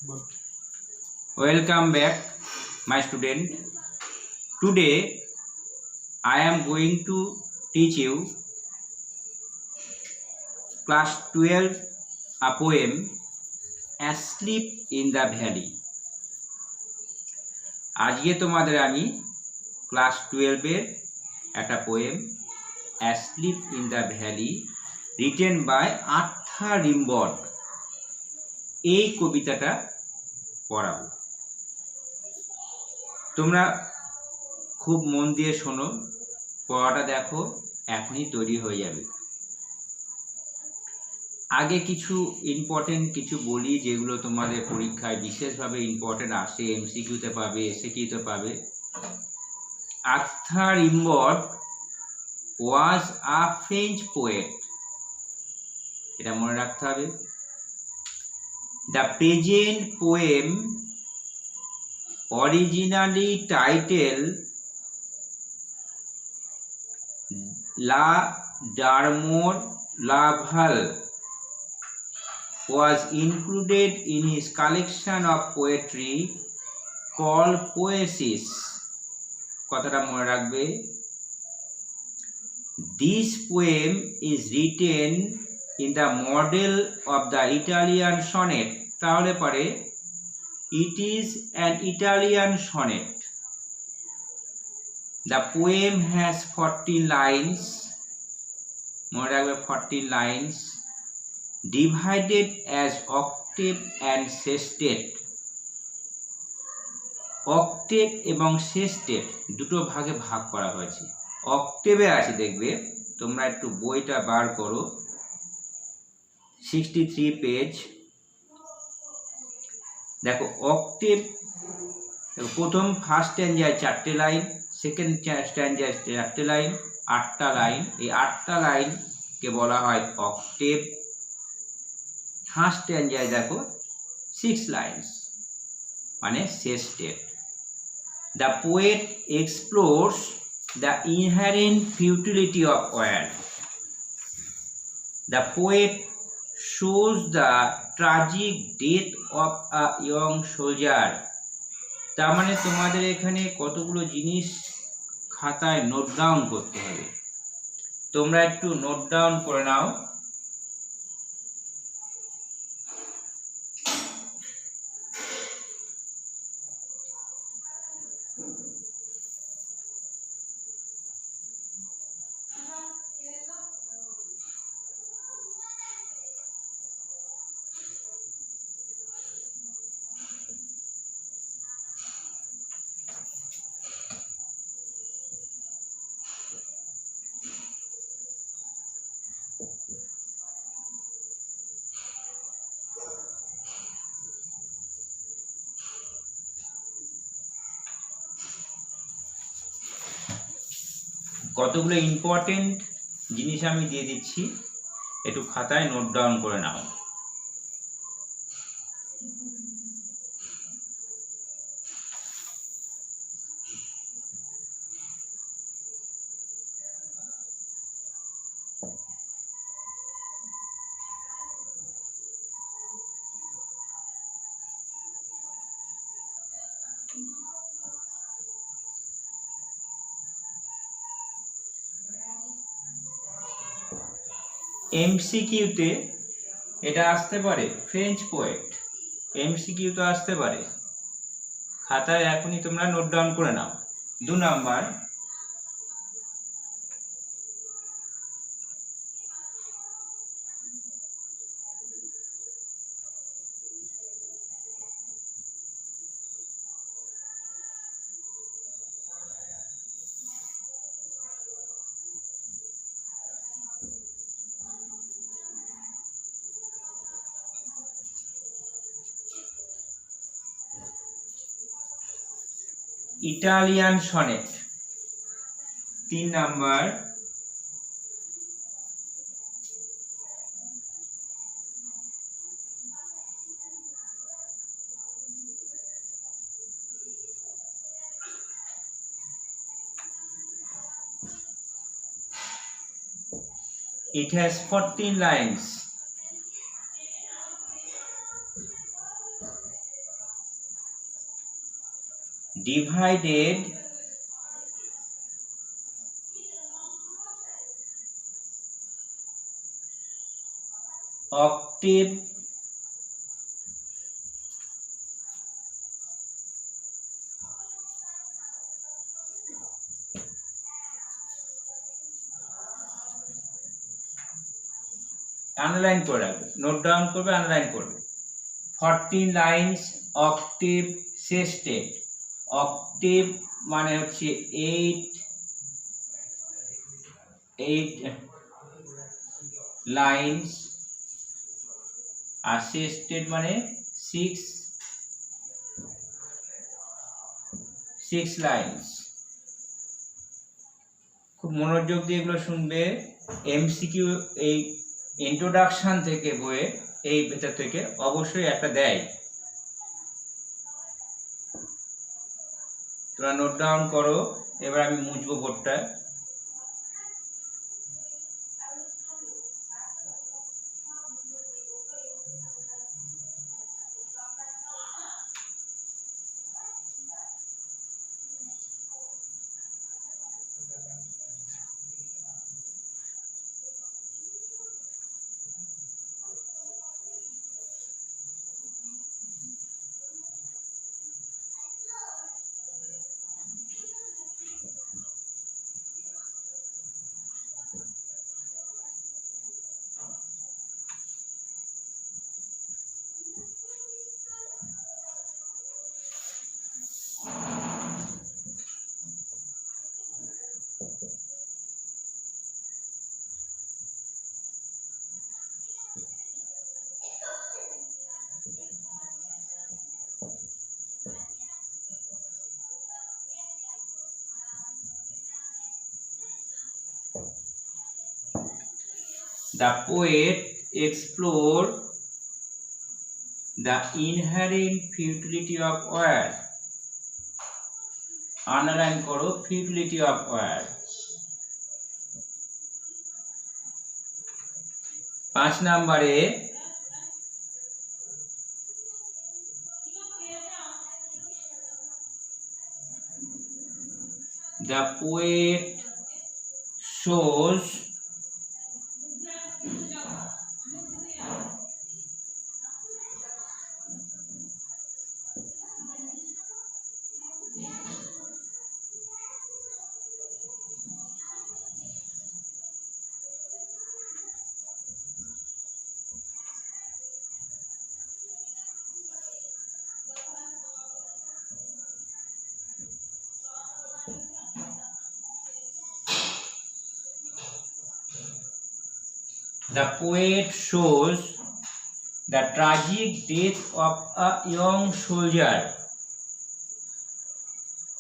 Welcome back, my student. Today I am going to teach you class 12 a poem Asleep in the Valley. আজকে তোমাদের আমি class 12 এর একটা poem Asleep in the Valley written by Arthur Rimbaud এই কবিতাটা পড়াবো। তোমরা খুব মন দিয়ে শোনো, পড়াটা দেখো, এখনই তৈরি হয়ে যাবে। আগে কিছু ইম্পর্টেন্ট কিছু বলি যেগুলো তোমাদের পরীক্ষায় বিশেষভাবে ইম্পর্টেন্ট আসে, এমসিকিউতে পাবে, এসএকিউতে পাবে। আর্থার রিম্বড ওয়াজ আ ফ্রেঞ্চ পোয়েট, এটা মনে রাখতে হবে। The present poem originally titled La Darmor Laval was included in his collection of poetry called Poesis. কথাটা মনে রাখবে। This poem is written in the model of the Italian sonnet. তাহলে পরে it is an Italian sonnet. The poem has 14 lines. মনে রাখবে 14 lines divided as octave and sestet. Octave এবং সেস্টেট দুটো ভাগে ভাগ করা হয়েছে। অক্টেভে আছে, দেখবে তোমরা একটু বইটা বার করো, 63 পেজ। দেখো অক্টেভ প্রথম ফার্স্ট স্ট্যান্জায় 4টে লাইন, সেকেন্ড স্ট্যান্জায় 4টে লাইন, 8টা লাইন। এই 8টা লাইনকে বলা হয় অক্টেভ। ফার্স্ট স্ট্যান্জায় দেখো 6 লাইনস মানে sestet. The poet explores the inherent futility of war. The poet shows the tragic death of a young soldier. তার মানে তোমাদের এখানে কতগুলো জিনিস খাতায় নোট ডাউন করতে হবে, তোমরা একটু নোট ডাউন করে নাও। কতগুলো ইম্পর্টেন্ট জিনিস আমি দিয়ে দিচ্ছি, একটু খাতায় নোট ডাউন করে নাও। এমসিকিউতে এটা আসতে পারে ফ্রেঞ্চ পোয়েট, এমসিকিউ তো আসতে পারে, খাতায় এখনই তোমরা নোট ডাউন করে নাও। 2 number, Italian sonnet. 3 number, it has 14 lines. Divided octave underline করে রাখবে, নোট ডাউন করবে, আন্ডারলাইন করবে। 14 লাইনস অক্টেভ সেস্টেড। অক্টেভ মানে হচ্ছে 8 লাইনস, আর সেস্টেড মানে 6 লাইনস। খুব মনোযোগ দিয়ে এগুলো শুনবে। এমসিকিউ এই ইন্ট্রোডাকশন থেকে বইয়ে এই ভেতর থেকে অবশ্যই একটা দেয়, তোমরা নোট ডাউন করো। এবার আমি মুছবো বোর্ডটা। The poet explored the inherent futility of war. Underline করো futility of war। 5 নম্বরে the poet shows the poet shows the tragic death of a young soldier।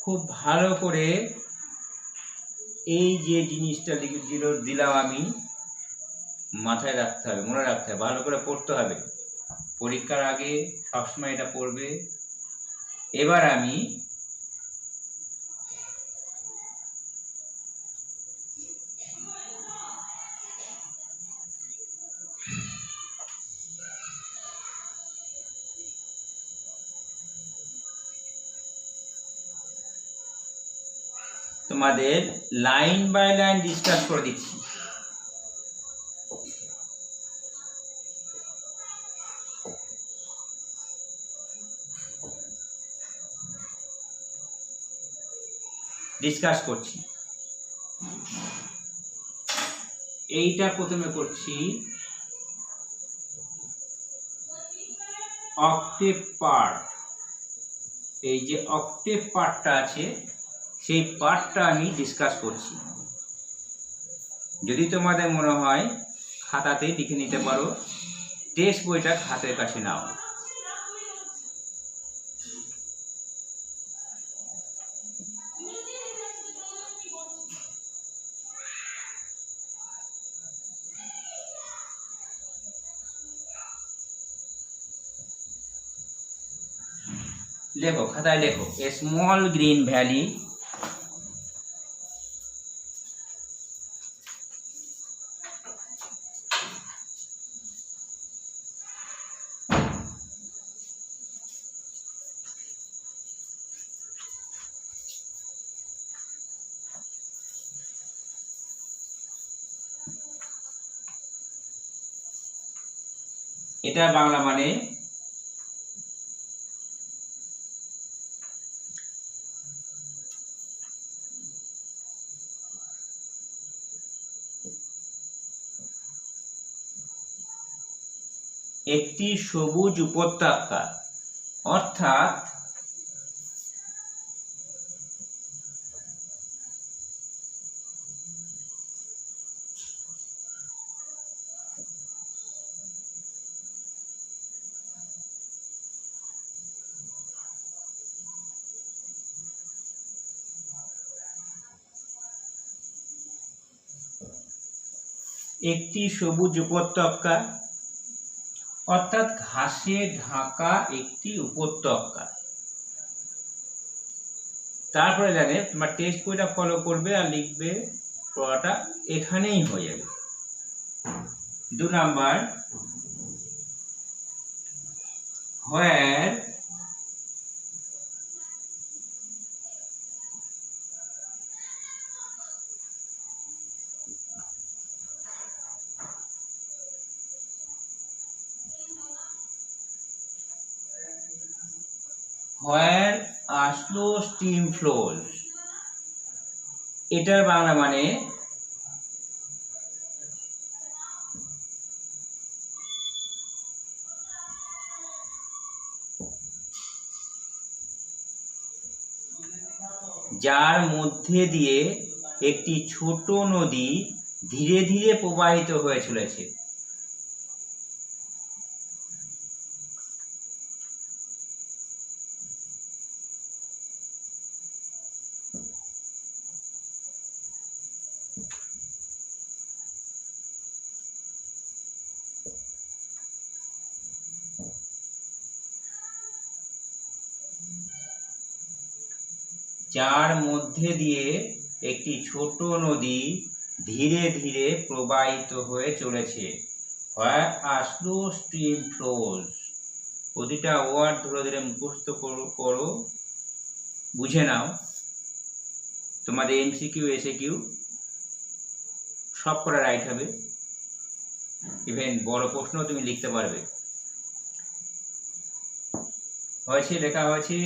খুব ভালো করে এই যে জিনিসটা দিলাম আমি, মাথায় রাখতে হবে, মনে রাখতে হবে, ভালো করে পড়তে হবে। পরীক্ষার আগে সবসময় এটা পড়বে। এবার আমি তোমাদের লাইন বাই লাইন ডিসকাস করে দিচ্ছি। ডিসকাস করছি। এইটা প্রথমে করছি অক্টেভ পার্ট। এই যে অক্টেভ পার্টটা আছে সেই পার্টটা আমি ডিসকাস করছি। যদি তোমাদের মনে হয় খাতাতে লিখে নিতে পারো, টেক্সট বইটা হাতের কাছে নাও। লেখো, খাতায় লেখো, এ স্মল গ্রিন ভ্যালি এটা বাংলা মানে একটি সবুজ উপত্যকা, অর্থাৎ একটি সবুজ উপত্যকা অর্থাৎ ঘাসে ঢাকা একটি উপত্যকা। তারপরে জানে তোমার টেক্সট বইটা ফলো করবে আর লিখবে, পড়াটা এখানেই হয়ে যাবে। 2 number, where a slow stream flows, এটার বাংলা মানে যার মধ্যে দিয়ে একটি ছোট নদী ধীরে ধীরে প্রবাহিত হয়ে চলেছে। যার মধ্যে দিয়ে একটি ছোট নদী ধীরে ধীরে প্রবাহিত হয়ে চলেছে। where a slow stream flows, প্রতিটা ওয়ার্ড ধরে ধরে মুখস্থ করো, বুঝে নাও। তোমাদের এমসিকিউ এসএকিউ সব করা রাইট হবে, ইভেন বড় প্রশ্ন তুমি লিখতে পারবে। হয়েছে, লেখা হয়েছে।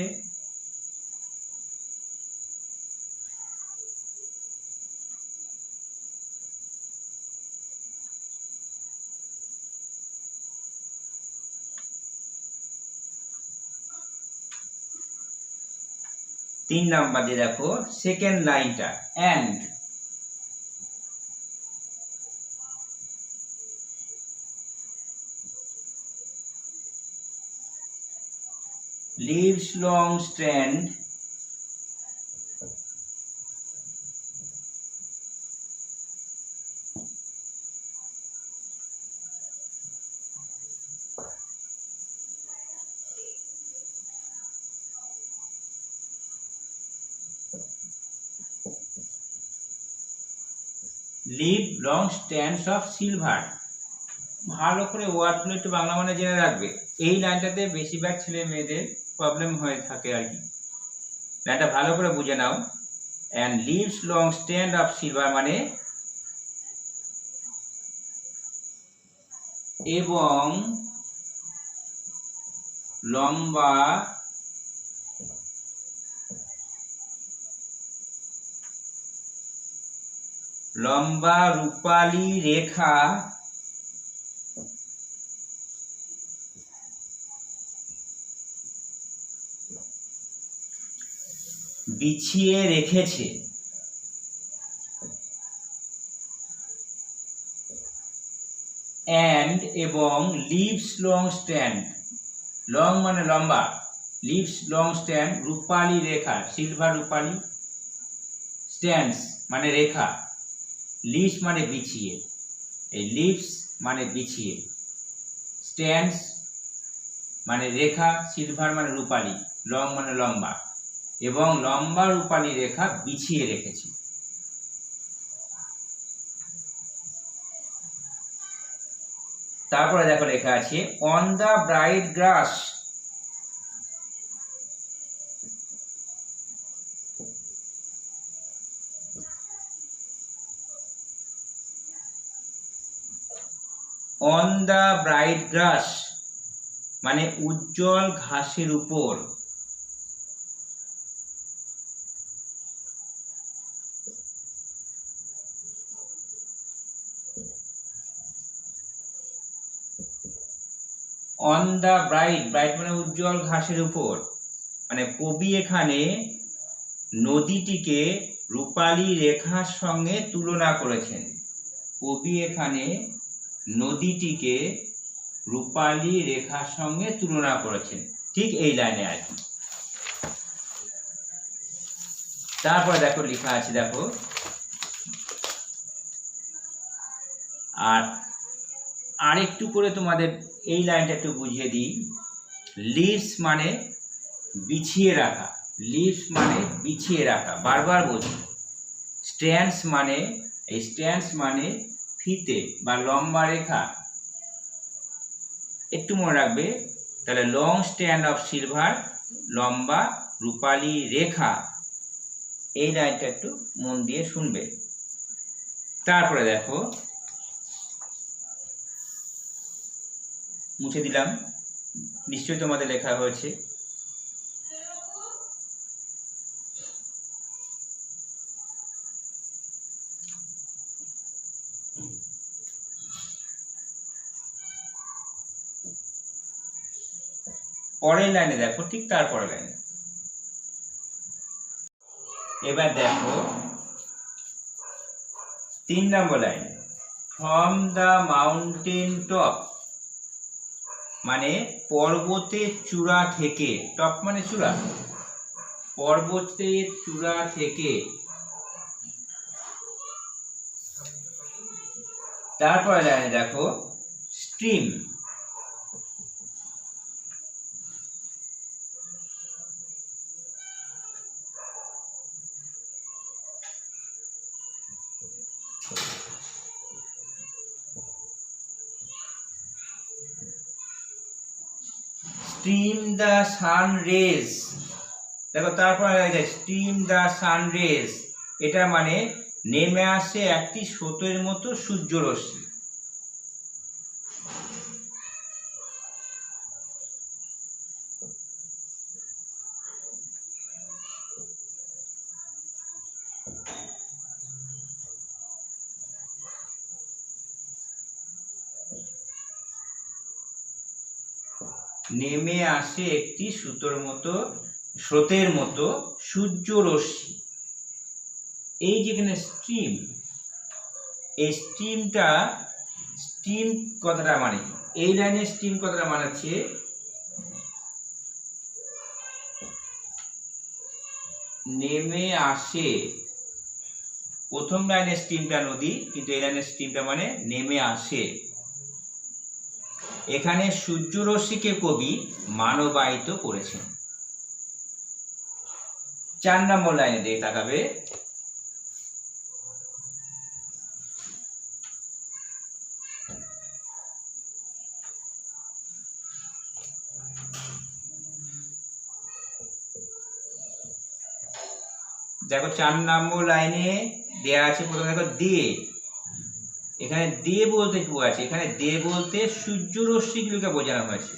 তিন নাম্বার দিয়ে দেখো সেকেন্ড লাইনটা, and leaves long strand leave long strands of silver। ভালো করে ওয়ার্ডগুলো একটু বাংলা মানে জেনে রাখবে। এই লাইনটাতে বেশিরভাগ ছেলে মেয়েদের প্রবলেম হয়ে থাকে আর কি। লাইনটা ভালো করে বুঝে নাও। and leaves long strand of silver মানে এবং লম্বা লম্বা রূপালী রেখা বিছিয়ে রেখেছে। and এবং লিভস লং স্ট্যান্ড, লং মানে লম্বা, লিভস লং স্ট্যান্ড রূপালী রেখা, সিলভার রূপালী, স্ট্যান্ডস মানে রেখা, লিভস মানে বিছিয়ে, এই লিভস মানে বিছিয়ে, স্ট্যান্ডস মানে রেখা, সিলভার মানে রূপালী, লং মানে লম্বা, এবং লম্বা রূপালী রেখা বিছিয়ে রেখেছি। তারপরে দেখো লেখা আছে on the bright glass, on the bright grass মানে উজ্জ্বল ঘাসের উপর। অন দা ব্রাইট, ব্রাইট মানে উজ্জ্বল ঘাসের উপর, মানে কবি এখানে নদীটিকে রূপালী রেখার সঙ্গে তুলনা করেছেন। কবি এখানে নদীটিকে রূপালী রেখার সঙ্গে তুলনা করেছেন, ঠিক এই লাইনে আর কি। তারপরে দেখো লেখা আছে, দেখো আর আরেকটু করে তোমাদের এই লাইনটা একটু বুঝিয়ে দিই। লিভস মানে বিছিয়ে রাখা, লিভস মানে বিছিয়ে রাখা, বারবার বলছি। স্ট্যান্ডস মানে, এই স্ট্যান্ডস মানে ফিতে বা লম্বা রেখা, একটু মনে রাখবে। তাহলে লং স্ট্যান্ড অফ সিলভার, লম্বা রূপালী রেখা, এই লাইনটা একটু মন দিয়ে শুনবে। তারপরে দেখো, মুছে দিলাম, নিশ্চয়ই তোমাদের লেখা হয়েছে। পরের লাইনে দেখো, ঠিক তারপরের লাইনে এবার দেখো 3 number line. From the mountain top মানে পর্বতের চূড়া থেকে, টপ মানে চূড়া, পর্বতের চূড়া থেকে। তারপরে লাইনে দেখো stream, stream the sun rays. দেখো তারপরে স্ট্রিম দ্য সান রেজ, এটা মানে নেমে আসে একটি স্রোতের মতো সূর্যরশ্মি। নেমে আসে একটি সুতোর মতো, স্রোতের মতো সূর্যরশ্মি। এই যেখানে স্ট্রিম, এই স্ট্রিমটা, স্ট্রিম কথাটা মানে এই লাইনে স্ট্রিম কথাটা মানে হচ্ছে নেমে আসে। প্রথম লাইনে স্ট্রিমটা নদী, কিন্তু এই লাইনে স্ট্রিমটা মানে নেমে আসে। এখানে সূর্যরশ্মিকে কবি মানবায়িত করেছেন। 4 নম্বর লাইনে দিয়ে তাকাবে, দেখো 4 নম্বর লাইনে দেয়া আছে, প্রথমে দেখো দে, এখানে দে বলতে কি আছে, এখানে দে বলতে সূর্যরশ্মিগুলোকে বোঝানো হয়েছে।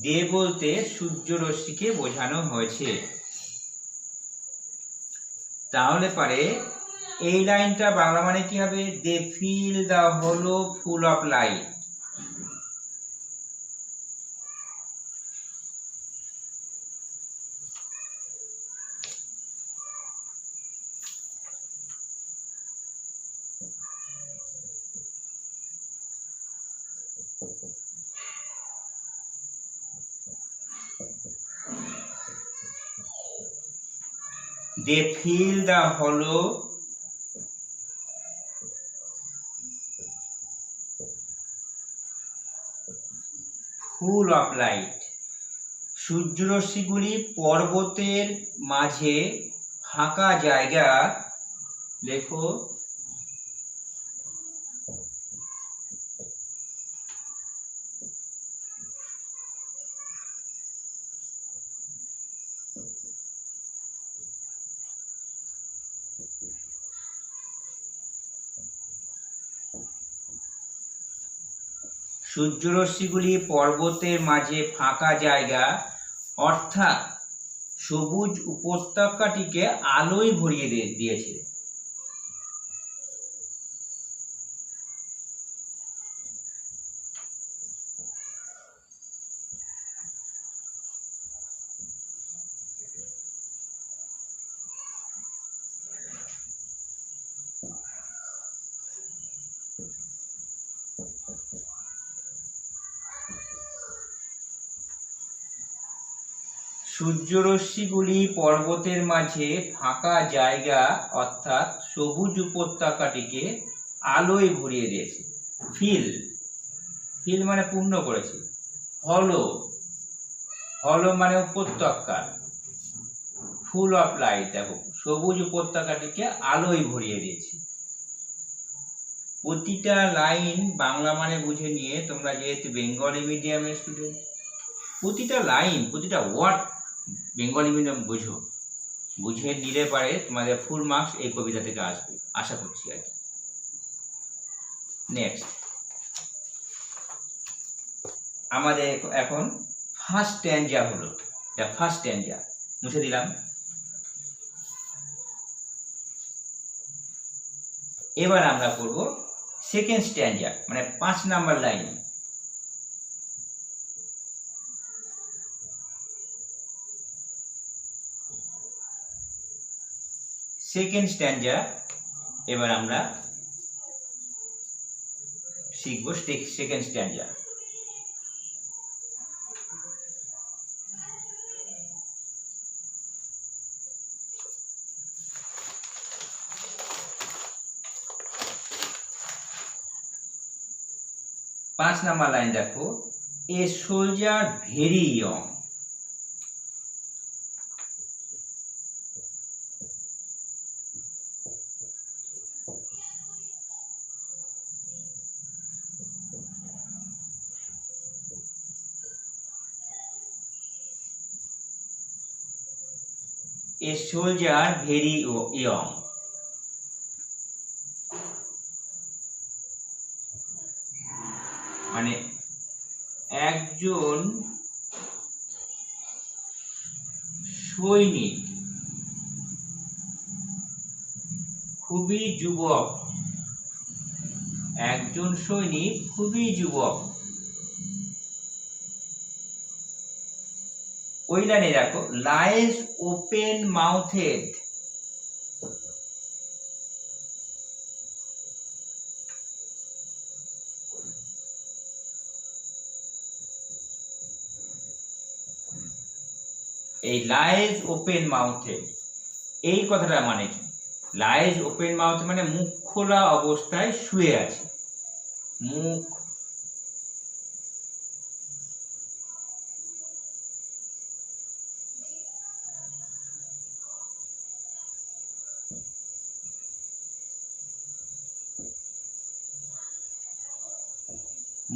দে বলতে সূর্যরশ্মিকে বোঝানো হয়েছে। তাহলে পারে এই লাইনটা বাংলা মানে কি হবে, দে ফিল দ্য হলো full of light. They fill the hollow full of light. সূর্যরশ্মিগুলি পর্বতের মাঝে ফাঁকা জায়গা, লেখো সূর্যরশ্মিগুলি পর্বতের মাঝে ফাঁকা জায়গা অর্থাৎ সবুজ উপত্যকাটিকে আলোয় ভরিয়ে দিয়েছে। সূর্যরশ্মিগুলি পর্বতের মাঝে ফাঁকা জায়গা অর্থাৎ সবুজ উপত্যকাটিকে আলোয় ভরিয়ে দিয়েছে। ফিল, ফিল মানে পূর্ণ করেছে। হলো, হলো মানে উপত্যকা। ফুল অফ লাইট, দেখো সবুজ উপত্যকাটিকে আলোয় ভরিয়ে দিয়েছে। প্রতিটা লাইন বাংলা মানে বুঝে নিয়ে তোমরা যেহেতু বেঙ্গলি মিডিয়ামের স্টুডেন্ট, প্রতিটা লাইন প্রতিটা ওয়ার্ড বেঙ্গলি মিডিয়াম বুঝে নিলে পারে তোমাদের ফুল মার্কস এই কবিতা থেকে আসবে, আশা করছি আর কি। নেক্সট আমাদের এখন ফার্স্ট স্ট্যাঞ্জা হলো, এটা ফার্স্ট স্ট্যাঞ্জা মুছে দিলাম। এবার আমরা করব সেকেন্ড স্ট্যাঞ্জা মানে 5 নাম্বার লাইন। সেকেন্ড স্ট্যাঞ্জা এবার আমরা শিখব সেকেন্ড স্ট্যাঞ্জা। পাঁচ নাম্বার লাইন দেখো, a soldier very young. A soldier very young. মানে একজন সৈনিক খুবই যুবক, একজন সৈনিক খুবই যুবক। ওই লাইনে দেখো, লাইজ ওপেন মাউথেড। এই লাইজ ওপেন মাউথেড এই কথাটা মানে কি? লাইজ ওপেন মাউথ মানে মুখ খোলা অবস্থায় শুয়ে আছে, মুখ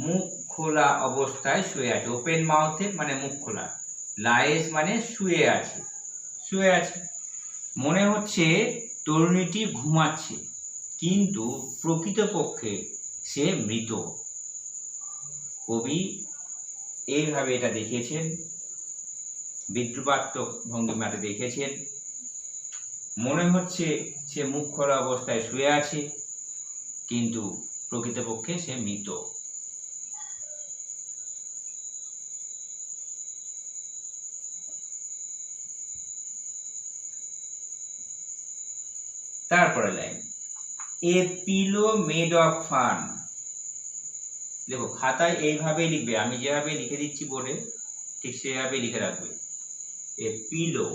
মুখ খোলা অবস্থায় শুয়ে আছে। ওপেন মাউথে মানে মুখ খোলা, লাইজ মানে শুয়ে আছে, শুয়ে আছে। মনে হচ্ছে তরুণীটি ঘুমাচ্ছে, কিন্তু প্রকৃতপক্ষে সে মৃত। কবি এইভাবে এটা দেখিয়েছেন, বিদ্রুপাত্মক ভঙ্গিমাতে দেখেছেন। মনে হচ্ছে সে মুখ খোলা অবস্থায় শুয়ে আছে, কিন্তু প্রকৃতপক্ষে সে মৃত। তারপরে line, A pillow made of fun. দেখো খাতায় এইভাবেই লিখবে, আমি যেভাবে লিখে দিচ্ছি বোর্ডে ঠিক সেভাবেই লিখে রাখবে। A pillow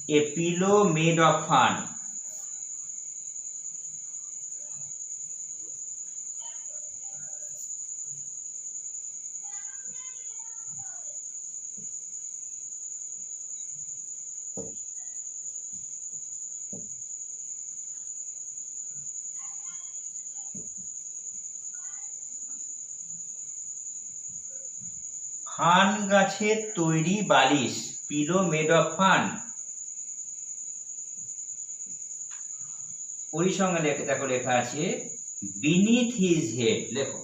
a pillow made of fun. Fun গাছের তৈরি বালিশ, পিলো মেড অফ ফান। ওই সঙ্গে দেখো লেখা আছে বিনিথ হিজ হেড, লেখো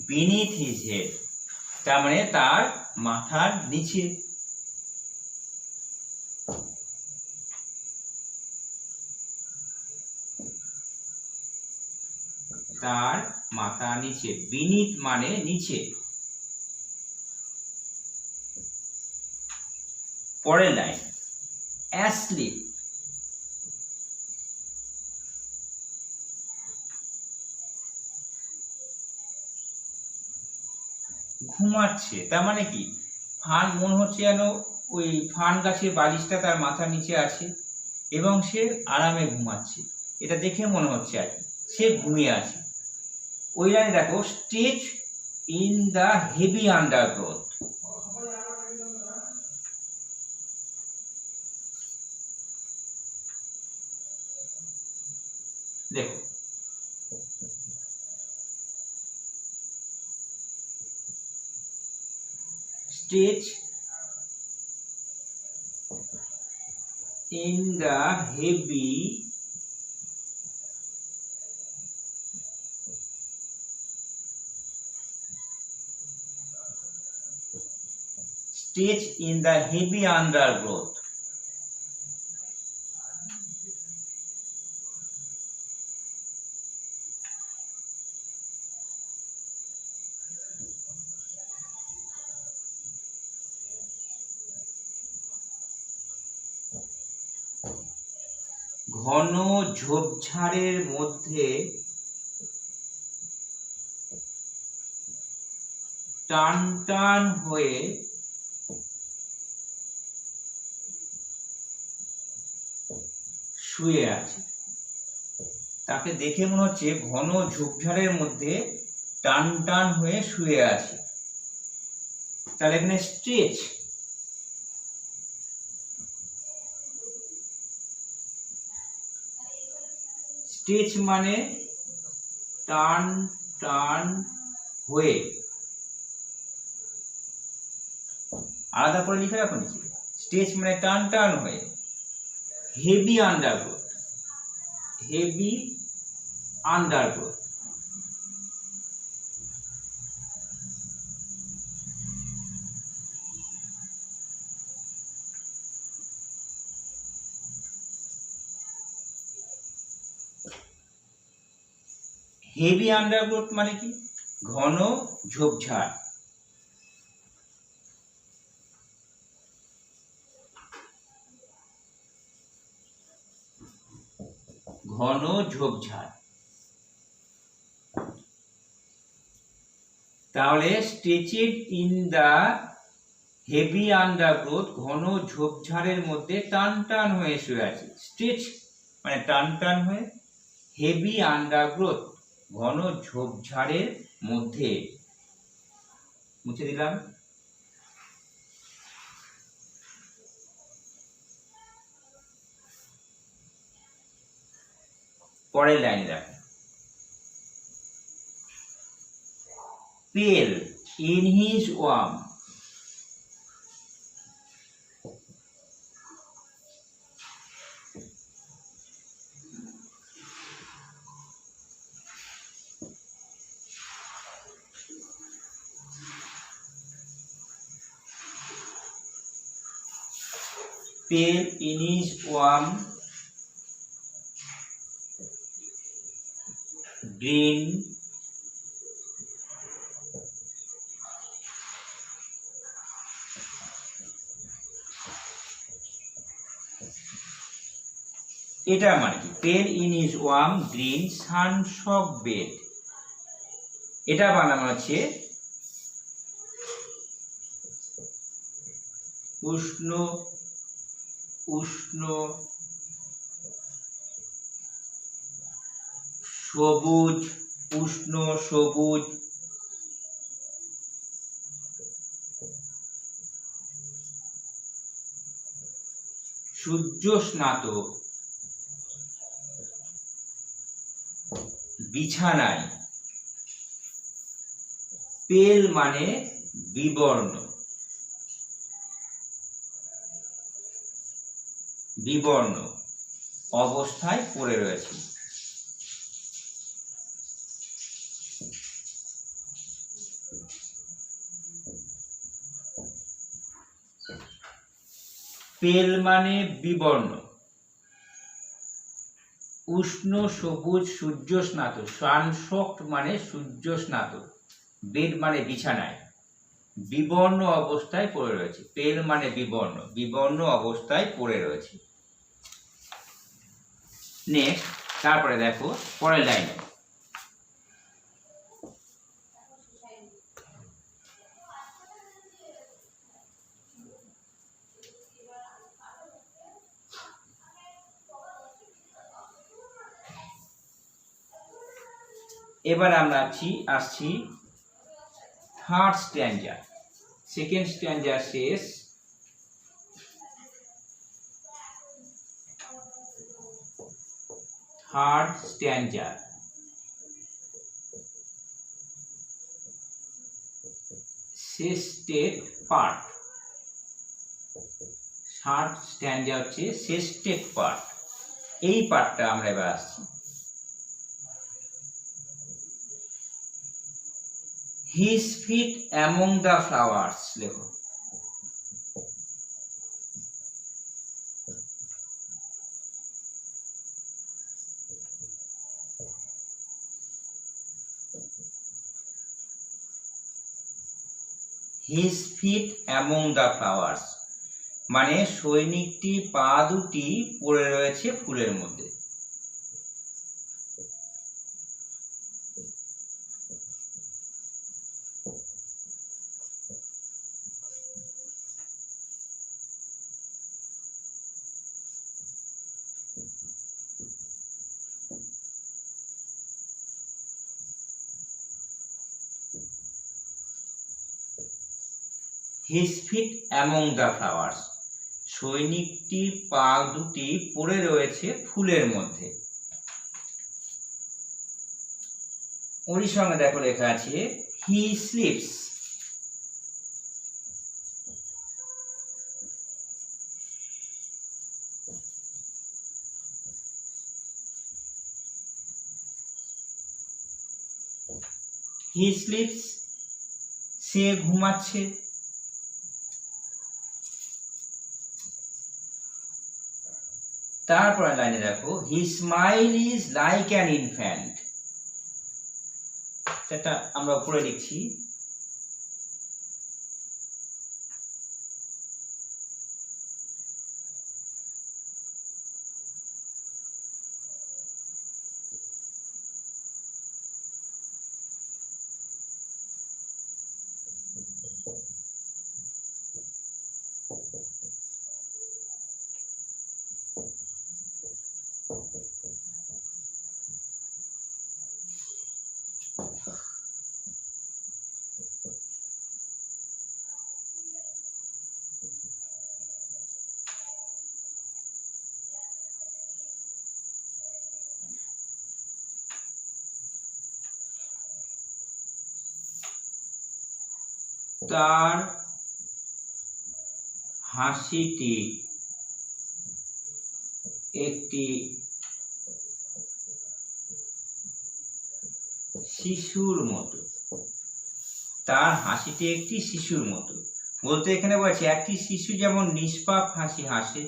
বিনিথ হিজ হেড, তার মানে তার মাথার নিচে। তার মাথা নিচে, বিনিথ মানে নিচে। পরের লাইন, অ্যাসলিপ, ঘুমাচ্ছে। তার মানে কি, ফান মনে হচ্ছে যেন ওই ফান গাছের বালিশটা তার মাথার নিচে আছে এবং সে আরামে ঘুমাচ্ছে, এটা দেখে মনে হচ্ছে আর কি সে ঘুমিয়ে আছে। ওই লাইনে দেখো স্টেজ ইন দ্য হেভি আন্ডারগ্রোথ, দেখো stage in the heavy stage in the heavy undergrowth, ঘন ঝোপঝাড়ের মধ্যে টান টান হয়ে শুয়ে আছে। তাকে দেখে মনে হচ্ছে ঘন ঝোপঝাড়ের মধ্যে টান টান হয়ে শুয়ে আছে। তাহলে এখানে স্ট্রেচ, স্ট্রেচ মানে টান টান হয়ে, আলাদা করে লিখে রাখুন। স্ট্রেচ মানে টান টান হয়ে, হেভি আন্ডারগ্রোথ, হেভি আন্ডারগ্রোথ, হেভি আন্ডারগ্রোথ মানে কি, ঘন ঝোপঝাড়। ঘন ঝোপঝাড়, তাহলে স্টেচেড ইন দা হেভি আন্ডারগ্রোথ, ঘন ঝোপঝাড়ের মধ্যে টান টান হয়ে শুয়ে আছে। স্ট্রেচ মানে টান টান হয়ে, হেভি আন্ডারগ্রোথ ঘন ঝোপঝাড়ের মধ্যে, মুছে দিলাম। পরের লাইনে দেখো, pale in his warm, pale in his warm green এটা মানে কি, pale in is warm green সানশক বেড, এটা বানানো হচ্ছে উষ্ণ উষ্ণ সবুজ, উষ্ণ সবুজ সূর্য স্নাত বিছানায়। পেল মানে বিবর্ণ, বিবর্ণ অবস্থায় পড়ে রয়েছে। পেল মানে বিবর্ণ। উষ্ণ সবুজ সূর্য স্নাত, সানসোক্ট মানে সূর্য স্নাত, বেড মানে বিছানায়, বিবর্ণ অবস্থায় পড়ে রয়েছে। পেল মানে বিবর্ণ, বিবর্ণ অবস্থায় পড়ে রয়েছে। নেক্সট, তারপরে দেখো পরের লাইনে, এবার আমরা আসছি থার্ড স্ট্যান্ডার। সেকেন্ড স্ট্যান্ডার শেষ, থার্ড স্ট্যান্ডার। শেষের পার্ট, থার্ড স্ট্যান্ডার হচ্ছে শেষের পার্ট। এই পার্টটা আমরা এবার আসছি। His feet among the flowers, লেখো। His feet among the flowers মানে সৈনিকটি পা দুটি পড়ে রয়েছে ফুলের মধ্যে। His feet among the flowers সৈনিকটির পা দুটি পড়ে রয়েছে ফুলের মধ্যে। ওরই সঙ্গে দেখো লেখা আছে he sleeps, he sleeps সে ঘুমাচ্ছে। তারপরে লাইনে দেখো হি smile is like an infant, সেটা আমরা উপরে লিখছি। তার হাসিটি একটি শিশুর মতো, তার হাসিটি একটি শিশুর মতো বলতে এখানে বলছে একটি শিশু যেমন নিষ্পাপ হাসি হাসে,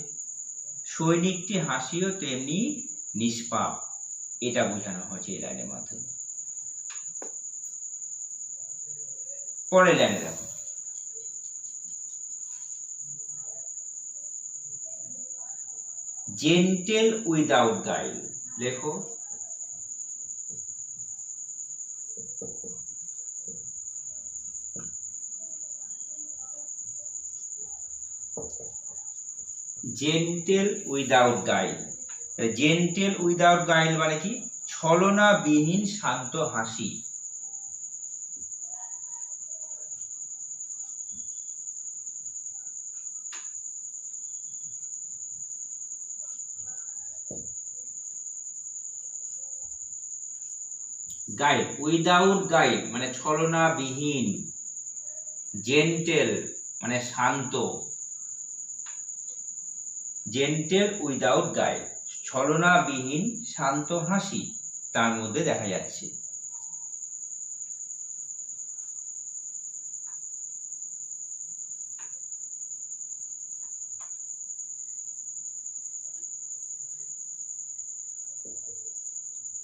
সৈনিকটি হাসিও তেমনি নিষ্পাপ, এটা বোঝানো হয়েছে এই লাইনের মাধ্যমে। পরের লাইনে দেখো জেন্টেল উইদাউট গাইল, লেখো। জেন্টেল উইদাউট গাইল, জেন্টেল উইদাউট গাইল মানে কি? ছলনাবিহীন শান্ত হাসি। গাইড, উইদাউট গাইড মানে ছলনাবিহীন, জেন্টেল মানে শান্ত, জেন্টেল উইদাউট গাইড, ছলনাবিহীন শান্ত হাসি তার মধ্যে দেখা যাচ্ছে।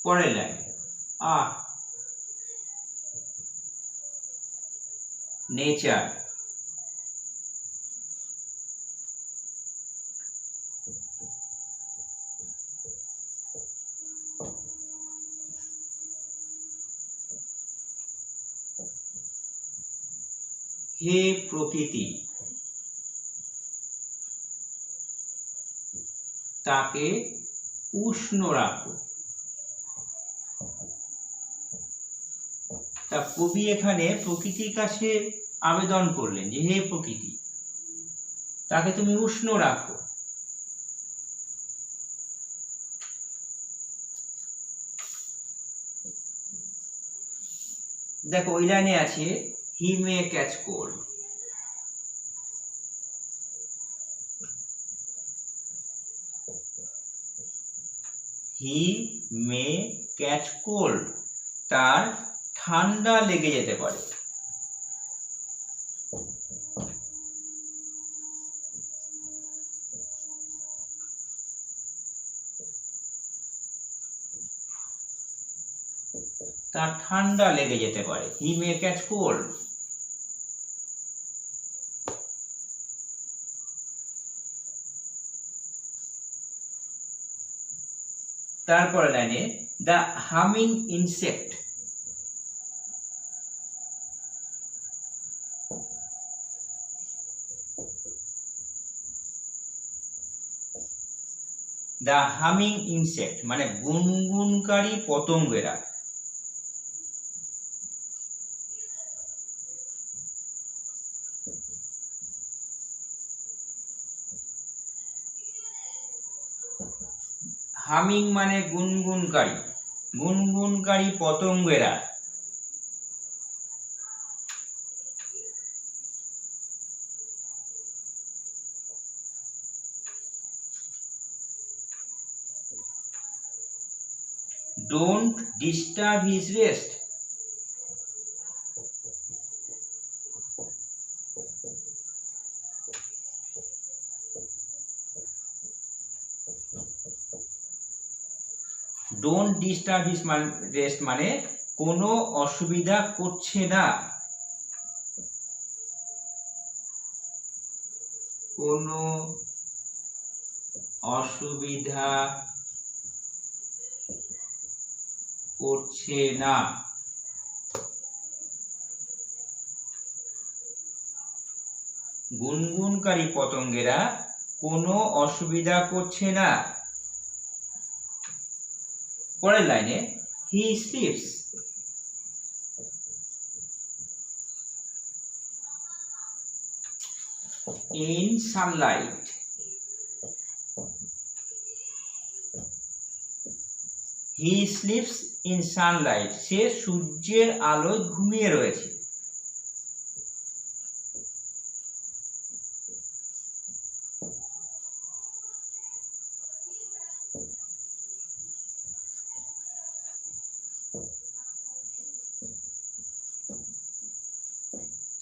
পরের লাইন, নেচার, হে প্রকৃতি, তাকে উষ্ণ রাখো। তা কবি এখানে প্রকৃতির কাছে আবেদন করলেন যে হে প্রকৃতি, তাকে তুমি উষ্ণ রাখো। দেখো ওই লাইনে আছে হি মে ক্যাচ কোল্ড, হি মে ক্যাচ কোল্ড, তার ঠান্ডা লেগে যেতে পারে। তার ঠান্ডা লেগে যেতে পারে, হি মে ক্যাচ কোল্ড। তারপরে লাইনে the humming insect, the humming insect মানে গুনগুনকারী পতঙ্গেরা। হামিং মানে গুনগুনকারী, গুনগুনকারী পতঙ্গেরা। Don't disturb his rest, don't disturb his rest মানে কোনো অসুবিধা করছে না, কোনো অসুবিধা করছে না। গুনগুনকারী পতঙ্গেরা কোনো অসুবিধা করছে না। পরের লাইনে he sleeps, in sunlight, he sleeps in sunlight সে সূর্যের আলোয় ঘুমিয়ে রয়েছে।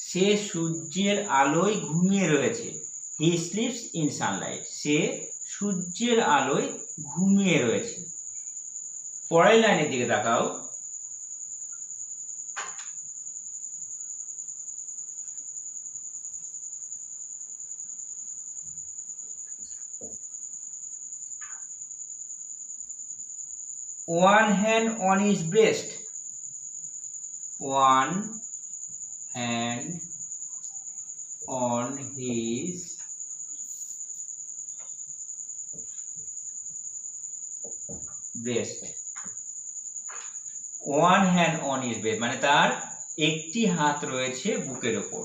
সে সূর্যের আলোয় ঘুমিয়ে রয়েছে, হি স্লিপস ইন সানলাইট সে সূর্যের আলোয় ঘুমিয়ে রয়েছে। পরের লাইনের দিকে তাকাও, one hand on his breast, one hand on his breast, one hand on his breast মানে তার একটি হাত রয়েছে বুকের ওপর।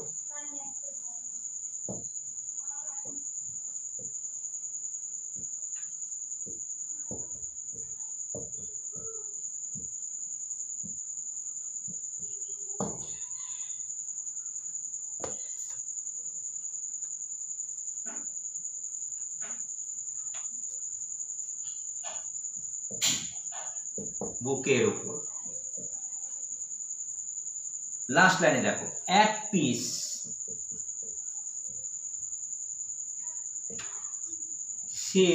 বুকের উপর। লাস্ট লাইনে দেখো, অ্যাট পিস, সে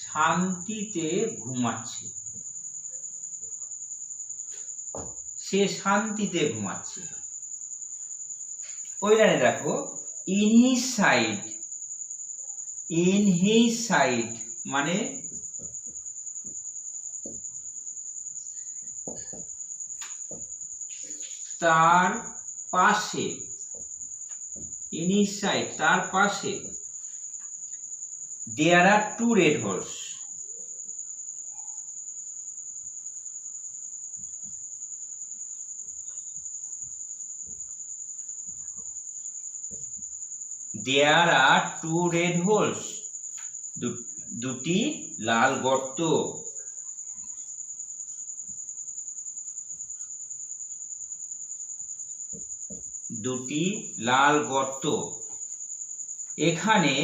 শান্তিতে ঘুমাচ্ছে, সে শান্তিতে ঘুমাচ্ছে। ওই লাইনে দেখো, in his side, in his side মানে তার পাশে, ইন হিজ সাইড তার পাশে, দেয়ার আর টু রেড হর্স, দেয়ার আর টু রেড হোলস, দুটি লাল গর্ত। দুটি লাল গর্ত। এখানে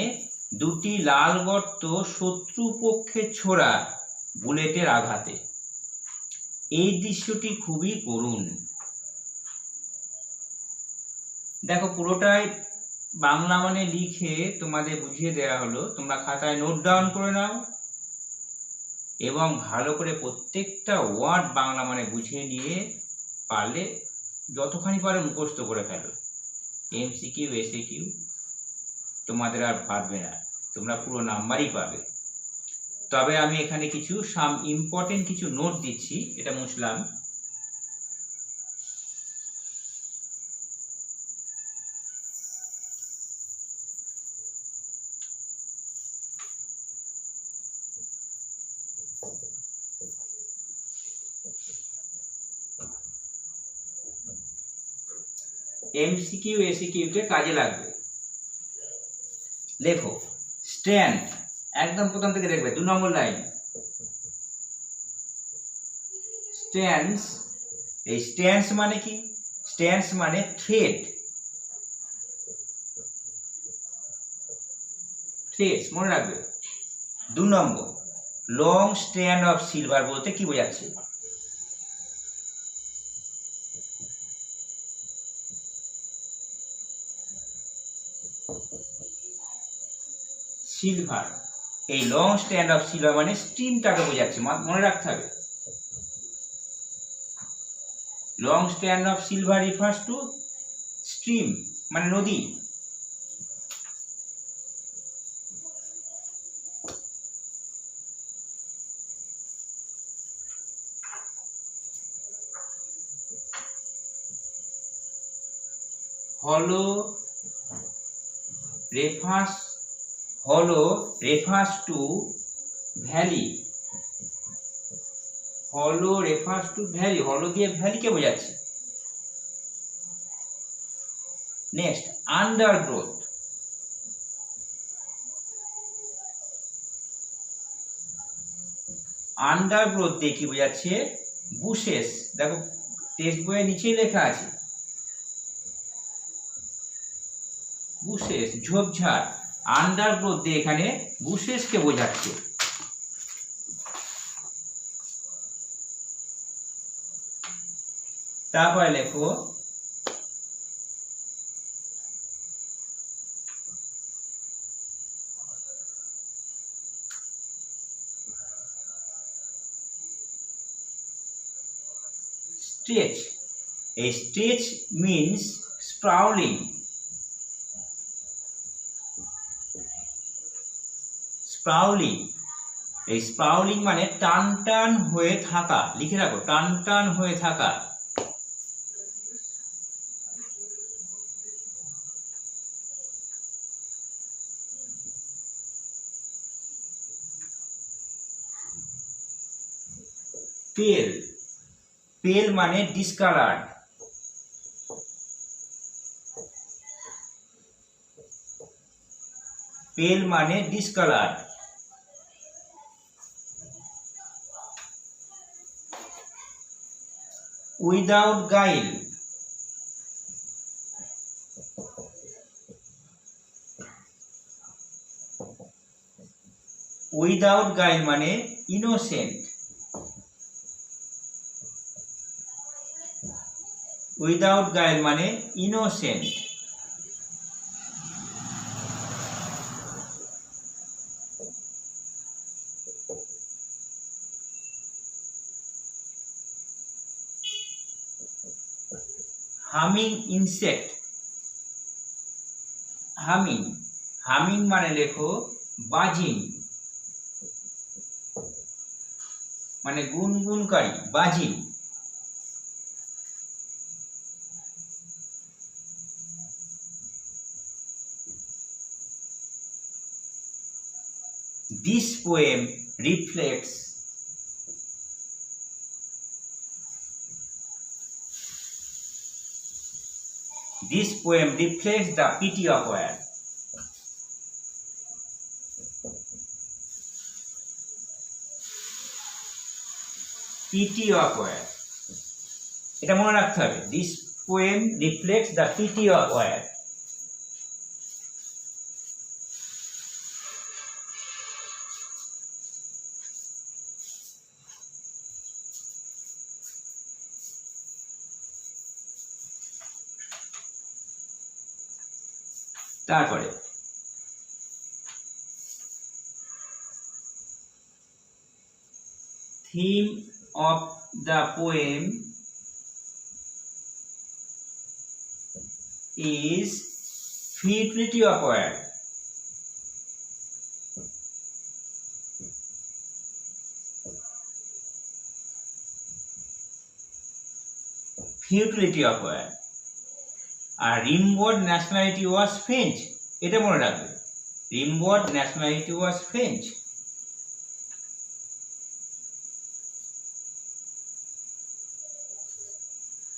দুটি লাল গর্ত শত্রুপক্ষে ছোড়া বুলেটের আঘাতে। এই দৃশ্যটি খুবই করুণ। দেখো, পুরোটাই বাংলা মানে লিখে তোমাদের বুঝিয়ে দেওয়া হলো, তোমরা খাতায় নোট ডাউন করে নাও এবং ভালো করে প্রত্যেকটা ওয়ার্ড বাংলা মানে বুঝিয়ে নিয়ে পারলে যতখানি পারো মুখস্থ করে ফেলো। এমসিকিউ এসিকিউ তোমাদের আর পারবে না, তোমরা পুরো নাম্বারই পাবে। তবে আমি এখানে কিছু ইম্পর্টেন্ট কিছু নোট দিচ্ছি, এটা মুছলাম। এমসিকিউ এসিকিউতে কাজে লাগবে। লেখো, স্ট্যান্ড, একদম প্রথম থেকে দেখবে 2 নম্বর লাইন। স্ট্যান্ডস, এই স্ট্যান্ডস মানে কি? স্ট্যান্ডস মানে থ্রেড, থ্রেডস মনে রাখবে। 2 নম্বর, লং স্ট্যান্ড অফ সিলভার বলতে কি বোঝাচ্ছে? সিলভার, এই লং স্ট্যান্ড অফ সিলভার মানে স্ট্রিমটাকে বোঝাচ্ছে, মনে রাখতে হবে। Long stand of silver refers to stream মানে নদী। হলো রেফার্স টু ভ্যালি, হলো রেফার্স টু ভ্যালি, হলো দিয়ে ভ্যালিকে বোঝাচ্ছে। নেক্সট, আন্ডারগ্রোথ, আন্ডারগ্রোথ দিয়ে কি বোঝাচ্ছে? বুশেস। দেখো টেক্সট বইয়ের নিচেই লেখা আছে বুশেস, ঝোপঝাড়। আন্ডারগ্রোথ দিয়ে এখানে বুশেসকে বোঝাচ্ছে। তারপরে লেখো, স্ট্রেচ, এই স্ট্রেচ মিন্স স্প্রাউলিং, স্প্রাউলিং, এই স্প্রাউলিং মানে টান টান হয়ে থাকা, লিখে রাখো, টান টান হয়ে থাকা। পেল, পেল মানে ডিসকালার্ড, পেল মানে ডিসকালার্ড। উইদাউট গাইল, উইদাউট গাইল মানে ইনোসেন্ট, উইদাউট গাইল মানে innocent. Humming insect, humming, humming মানে লেখো বাজিং, মানে গুনগুনকারী, বাজিং। This poem reflects the pity of war. Pity of war, এটা মনে রাখতে হবে। This poem reflects the pity of war. তারপরে theme of the poem is futility of war. Futility of war. আর Rimbaud nationality was French, এটা মনে রাখবে, রিমবোর্ড nationality was French.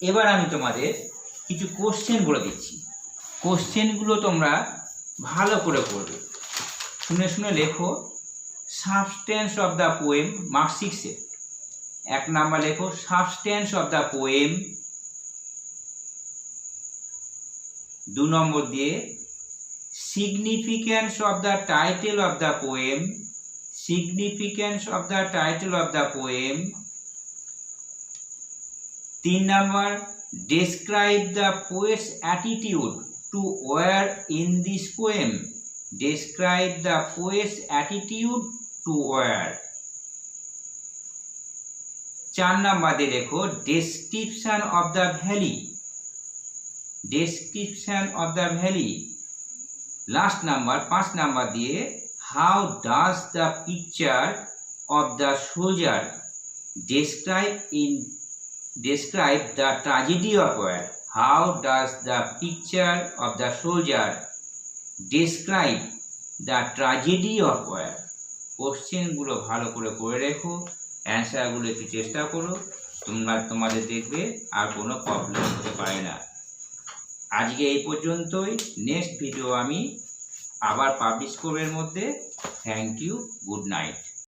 এবার আমি তোমাদের কিছু কোশ্চেন বলে দিচ্ছি, কোশ্চেনগুলো তোমরা ভালো করে পড়বে, শুনে শুনে লেখো। Substance of the poem, mark 6-এ 1 নাম্বার লেখো substance of the poem. 2 number দিয়ে significance of the title of the poem, significance of the title of the poem. 3 number describe the poet's attitude to war in this poem, describe the poet's attitude to war. 4 number দিয়ে লেখো description of the valley, description of the valley. Last number 5 number দিয়ে how does the picture of the soldier describe the tragedy of war, how does the picture of the soldier describe the tragedy of war. কোশ্চেনগুলো ভালো করে পড়ে রেখো, অ্যান্সারগুলো একটু চেষ্টা করো, তোমাদের দেখবে আর কোনো প্রবলেম হতে পারে না। আজকে এই পর্যন্তই, নেক্সট ভিডিও আমি আবার পাবলিশ করব এর মধ্যে। Thank you, good night.